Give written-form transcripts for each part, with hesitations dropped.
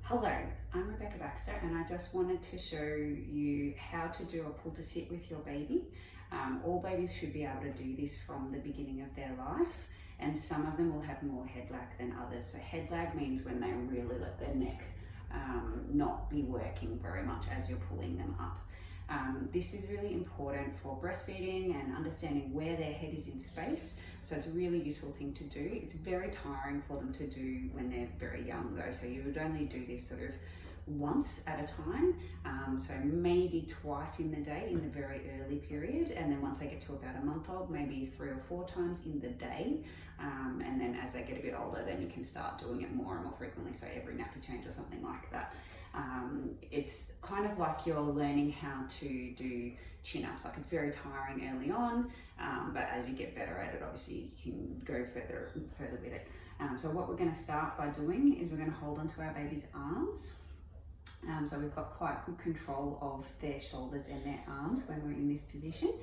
Hello, I'm Rebecca Baxter and I just wanted to show you how to do a pull to sit with your baby. All babies should be able to do this from the beginning of their life, and some of them will have more head lag than others. So head lag means when they really let their neck not be working very much as you're pulling them up. This is really important for breastfeeding and understanding where their head is in space. So it's a really useful thing to do. It's very tiring for them to do when they're very young though. So you would only do this sort of once at a time. So maybe twice in the day in the very early period. And then once they get to about a month old, maybe 3 or 4 times in the day. And then as they get a bit older, then you can start doing it more and more frequently. So every nappy change or something like that. It's kind of like you're learning how to do chin-ups. Like, it's very tiring early on, but as you get better at it, obviously you can go further with it. So what we're going to start by doing is we're going to hold onto our baby's arms. So we've got quite good control of their shoulders and their arms when we're in this position.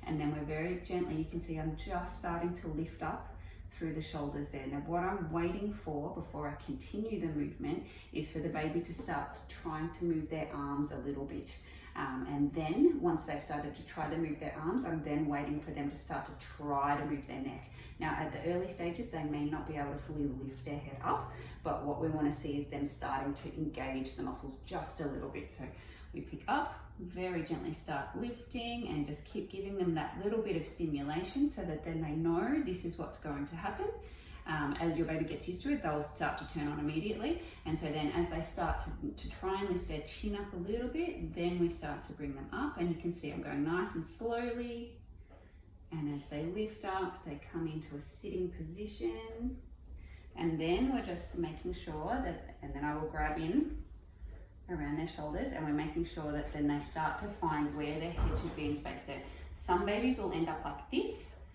And then we're very gently, you can see I'm just starting to lift up through the shoulders there. Now what I'm waiting for before I continue the movement is for the baby to start trying to move their arms a little bit. And then once they've started to try to move their arms, I'm then waiting for them to start to try to move their neck. Now at the early stages, they may not be able to fully lift their head up, but what we want to see is them starting to engage the muscles just a little bit. So we pick up, very gently start lifting, and just keep giving them that little bit of stimulation so that then they know this is what's going to happen. As your baby gets used to it, they'll start to turn on immediately. And so then as they start to try and lift their chin up a little bit, then we start to bring them up. And you can see I'm going nice and slowly. And as they lift up, they come into a sitting position. And then we're just making sure that, and then I will grab in around their shoulders, and we're making sure that then they start to find where their head should be in space. So some babies will end up like this,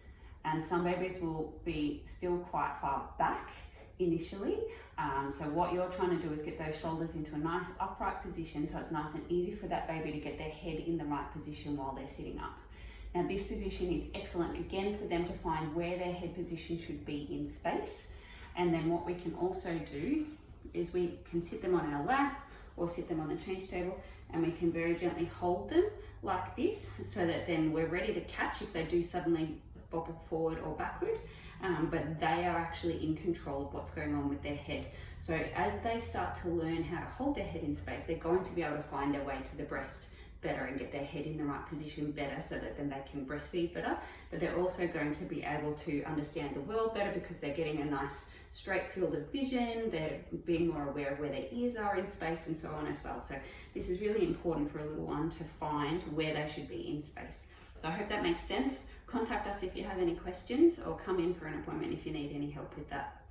and some babies will be still quite far back initially. So what you're trying to do is get those shoulders into a nice upright position, so it's nice and easy for that baby to get their head in the right position while they're sitting up. Now this position is excellent again for them to find where their head position should be in space. And then what we can also do is we can sit them on our lap or sit them on the change table, and we can very gently hold them like this so that then we're ready to catch if they do suddenly bop forward or backward, but they are actually in control of what's going on with their head. So as they start to learn how to hold their head in space, they're going to be able to find their way to the breast better and get their head in the right position better so that then they can breastfeed better. But they're also going to be able to understand the world better because they're getting a nice straight field of vision, they're being more aware of where their ears are in space and so on as well. So this is really important for a little one to find where they should be in space. So I hope that makes sense. Contact us if you have any questions, or come in for an appointment if you need any help with that.